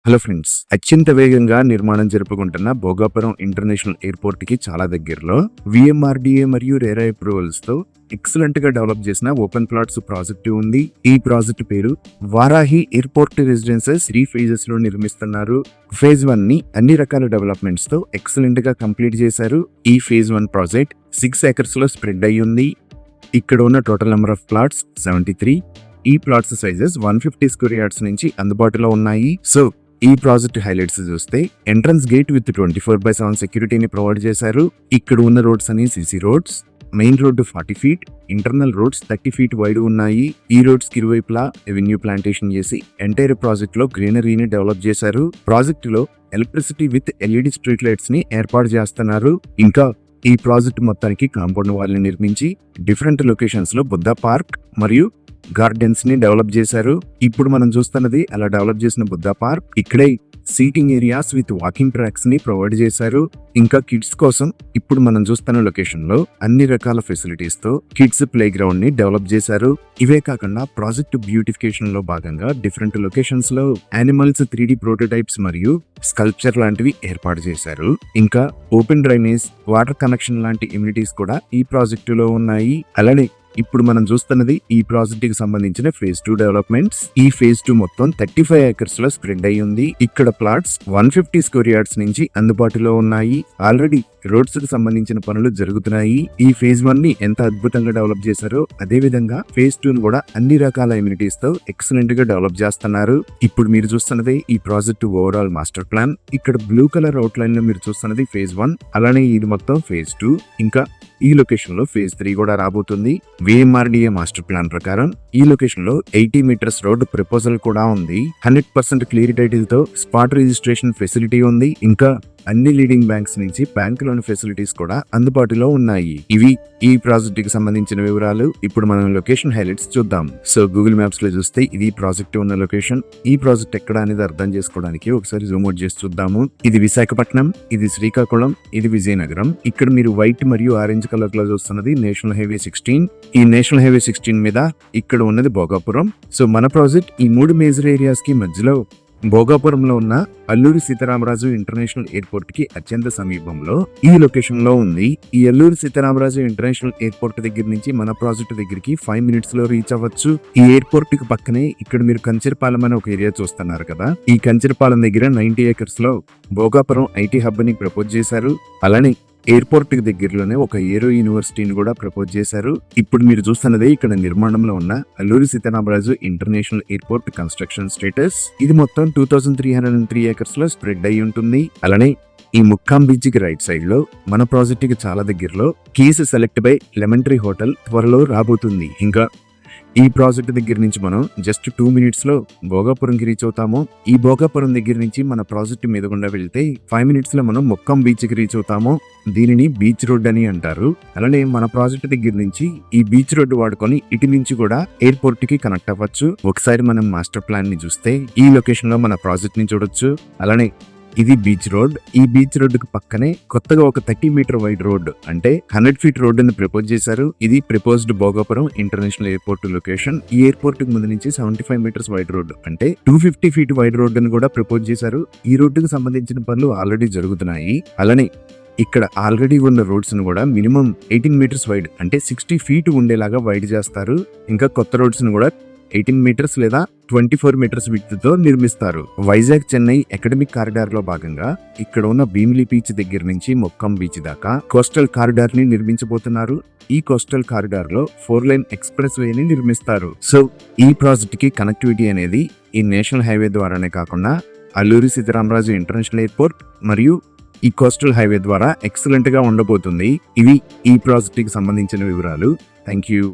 Hello friends, అత్యంత వేగంగా నిర్మాణం జరుపుకుంటున్న భోగాపురం ఇంటర్నేషనల్ ఎయిర్పోర్ట్ కి చాలా దగ్గరలో విఎంఆర్డీఏ మరియు రేరా అప్రూవల్స్ తో ఎక్సలెంట్ గా డెవలప్ చేసిన ఓపెన్ ప్లాట్స్ ప్రాజెక్ట్ ఉంది. ఈ ప్రాజెక్ట్ పేరు వారాహి ఎయిర్పోర్ట్ రెసిడెన్సెస్ 3 phases లో నిర్మిస్తున్నారు. ఫేజ్ 1 ని అన్ని రకాల డెవలప్మెంట్స్ తో ఎక్సలెంట్ గా కంప్లీట్ చేశారు. ఈ ఫేజ్ 1 ప్రాజెక్ట్ 6 acres లో స్ప్రెడ్ అయి ఉంది. ఇక్కడ ఉన్న టోటల్ నెంబర్ ఆఫ్ ప్లాట్స్ 73. ఈ ప్లాట్స్ సైజెస్ 150 square yards నుంచి అందుబాటులో ఉన్నాయి. సో ఈ ప్రాజెక్ట్ హైలైట్స్ చూస్తే ఎంట్రన్స్ గేట్ విత్ 24/7 సెక్యూరిటీని ప్రొవైడ్ చేశారు. ఇక్కడ ఉన్న రోడ్స్ అని CC roads, main road 40 feet, internal roads 30 feet wide ఉన్నాయి. ఈ రోడ్స్ కి ఇరువైపులా ఎవెన్యూ ప్లాంటేషన్ చేసి ఎంటైర్ ప్రాజెక్ట్ లో గ్రీనరీని డెవలప్ చేశారు. ప్రాజెక్ట్ లో electricity with LED street lights ని ఏర్పాటు చేస్తున్నారు. ఇంకా ఈ ప్రాజెక్ట్ మొత్తానికి కాంపౌండ్ వాల్ ని నిర్మించి డిఫరెంట్ లొకేషన్స్ లో బుద్ధ పార్క్ మరియు గార్డెన్స్ ని డెవలప్ చేశారు. ఇప్పుడు మనం చూస్తున్నది అలా డెవలప్ చేసిన బుద్ధ పార్క్. ఇక్కడే seating areas with walking tracks ని ప్రొవైడ్ చేశారు. ఇంకా కిడ్స్ కోసం ఇప్పుడు మనం చూస్తున్న లొకేషన్ లో అన్ని రకాల ఫెసిలిటీస్ తో కిడ్స్ ప్లే గ్రౌండ్ ని డెవలప్ చేశారు. ఇవే కాకుండా ప్రాజెక్ట్ బ్యూటిఫికేషన్ లో భాగంగా డిఫరెంట్ లొకేషన్స్ లో యానిమల్స్ 3D ప్రోటోటైప్స్ మరియు స్కల్ప్చర్ లాంటివి ఏర్పాటు చేశారు. ఇంకా ఓపెన్ డ్రైనేజ్, వాటర్ కనెక్షన్ లాంటి ఇమ్యూనిటీస్ కూడా ఈ ప్రాజెక్టులో ఉన్నాయి. అలానే ఇప్పుడు మనం చూస్తున్నది ఈ ప్రాజెక్ట్ కి సంబంధించిన ఫేజ్ 2 డెవలప్మెంట్స్. ఈ ఫేజ్ 2 మొత్తం 35 acres లో స్ప్రెడ్ అయి ఉంది. ఇక్కడ ప్లాట్స్ 150 square yards నుంచి అందుబాటులో ఉన్నాయి. ఆల్రెడీ రోడ్స్ కి సంబంధించిన పనులు జరుగుతున్నాయి. ఈ ఫేజ్ 1 ని ఎంత అద్భుతంగా డెవలప్ చేశారో అదే విధంగా ఫేజ్ 2 ని కూడా అన్ని రకాల ఇమ్యూనిటీస్ తో ఎక్సలెంట్ గా డెవలప్ చేస్తున్నారు. ఇప్పుడు మీరు చూస్తున్నది ఈ ప్రాజెక్ట్ ఓవరాల్ మాస్టర్ ప్లాన్. ఇక్కడ బ్లూ కలర్ అవుట్ లైన్ లో మీరు చూస్తున్నది ఫేజ్ 1. అలానే ఇది మొత్తం ఫేజ్ 2. ఇంకా ఈ లొకేషన్ లో ఫేజ్ 3 కూడా రాబోతుంది. విఎంఆర్డీఏ మాస్టర్ ప్లాన్ ప్రకారం ఈ లొకేషన్ లో 80 meters రోడ్ ప్రపోజల్ కూడా ఉంది. 100% క్లియర్ టైటిల్ తో స్పాట్ రిజిస్ట్రేషన్ ఫెసిలిటీ ఉంది. ఇంకా అన్ని లీడింగ్ బ్యాంక్స్ నుంచి బ్యాంక్ లోన్ ఫెసిలిటీస్ కూడా అందుబాటులో ఉన్నాయి. ఇవి ఈ ప్రాజెక్ట్ కి సంబంధించిన వివరాలు. ఇప్పుడు మనం లొకేషన్ హైలైట్స్ చూద్దాం. సో గూగుల్ మ్యాప్స్ లో చూస్తే ఇది ప్రాజెక్ట్ ఉన్న లొకేషన్. ఈ ప్రాజెక్ట్ ఎక్కడ అనేది అర్థం చేసుకోవడానికి ఒకసారి జూమ్ అవుట్ చేసి చూద్దాము. ఇది విశాఖపట్నం, ఇది శ్రీకాకుళం, ఇది విజయనగరం. ఇక్కడ మీరు వైట్ మరియు ఆరెంజ్ కలర్ లో చూస్తున్నది నేషనల్ హైవే 16. ఈ నేషనల్ హైవే 16 మీద ఇక్కడ ఉన్నది భోగాపురం. సో మన ప్రాజెక్ట్ ఈ 3 మేజర్ ఏరియాస్ కి మధ్యలో భోగాపురంలో ఉన్న అల్లూరి సీతారామరాజు ఇంటర్నేషనల్ ఎయిర్పోర్ట్ కి అత్యంత సమీపంలో ఈ లొకేషన్ లో ఉంది. ఈ అల్లూరి సీతారామరాజు ఇంటర్నేషనల్ ఎయిర్పోర్ట్ దగ్గర నుంచి మన ప్రాజెక్ట్ దగ్గరికి 5 minutes లో రీచ్ అవ్వచ్చు. ఈ ఎయిర్పోర్ట్ కి పక్కనే ఇక్కడ మీరు కంచరపాలెం అనే ఒక ఏరియా చూస్తున్నారు కదా. ఈ కంచరపాలెం దగ్గర 90 acres లో భోగాపురం ఐటీ హబ్ ని ప్రపోజ్ చేశారు. అలానే ఎయిర్పోర్ట్ కి దగ్గరలోనే ఒక ఏరో యూనివర్సిటీని కూడా ప్రపోజ్ చేశారు. ఇప్పుడు మీరు చూస్తున్నదే ఇక్కడ నిర్మాణంలో ఉన్న Alluri Sitaramaraju international airport construction status. ఇది మొత్తం 2303 acres లో స్ప్రెడ్ అయి ఉంటుంది. అలానే ఈ ముక్కాం బీచ్ కి రైట్ సైడ్ లో మన ప్రాజెక్ట్ కి చాలా దగ్గరలో keys select by lemon tree hotel త్వరలో రాబోతుంది. ఇంకా ఈ ప్రాజెక్ట్ దగ్గర నుంచి మనం జస్ట్ 2 minutes లో భోగాపురంకి రీచ్ అవుతాము. ఈ భోగాపురం దగ్గర నుంచి మన ప్రాజెక్ట్ మీద గుండా వెళ్తే 5 minutes లో మనం ముక్కం బీచ్ కి రీచ్ అవుతాము. దీనిని బీచ్ రోడ్ అని అంటారు. అలానే మన ప్రాజెక్ట్ దగ్గర నుంచి ఈ బీచ్ రోడ్ వాడుకొని ఇటు నుంచి కూడా ఎయిర్పోర్ట్ కి కనెక్ట్ అవ్వచ్చు. ఒకసారి మనం మాస్టర్ ప్లాన్ ని చూస్తే ఈ లొకేషన్ లో మన ప్రాజెక్ట్ ని చూడొచ్చు. అలానే ఇది బీచ్ రోడ్. ఈ బీచ్ రోడ్ కు పక్కనే కొత్తగా ఒక 30 meter వైడ్ రోడ్ అంటే 100 feet రోడ్ ని ప్రపోజ్ చేశారు. ఇది proposed Bhogapuram international airport location. ఈ ఎయిర్పోర్ట్ కు ముందు నుంచి 75 meters వైడ్ రోడ్ అంటే 250 feet వైడ్ రోడ్ అని కూడా ప్రపోజ్ చేశారు. ఈ రోడ్డుకు సంబంధించిన పనులు ఆల్రెడీ జరుగుతున్నాయి. అలానే ఇక్కడ ఆల్రెడీ ఉన్న రోడ్స్ ను కూడా మినిమం 18 meters వైడ్ అంటే 60 feet ఉండేలాగా వైడ్ చేస్తారు. ఇంకా కొత్త రోడ్స్ ను కూడా 18 meters లేదా 24 meters విడ్త్ తో నిర్మిస్తారు. వైజాగ్ చెన్నై అకాడమిక్ కారిడార్ లో భాగంగా ఇక్కడ ఉన్న భీమిలి బీచ్ దగ్గర నుంచి మొక్కం బీచ్ దాకా కోస్టల్ కారిడార్ ని నిర్మించబోతున్నారు. ఈ కోస్టల్ కారిడార్ లో 4-lane ఎక్స్ప్రెస్ వే ని నిర్మిస్తారు. సో ఈ ప్రాజెక్ట్ కి కనెక్టివిటీ అనేది ఈ నేషనల్ హైవే ద్వారానే కాకుండా అల్లూరి సీతారామరాజు ఇంటర్నేషనల్ ఎయిర్పోర్ట్ మరియు ఈ కోస్టల్ హైవే ద్వారా ఎక్సలెంట్ గా ఉండబోతుంది. ఇవి ఈ ప్రాజెక్ట్ కి సంబంధించిన వివరాలు. Thank you.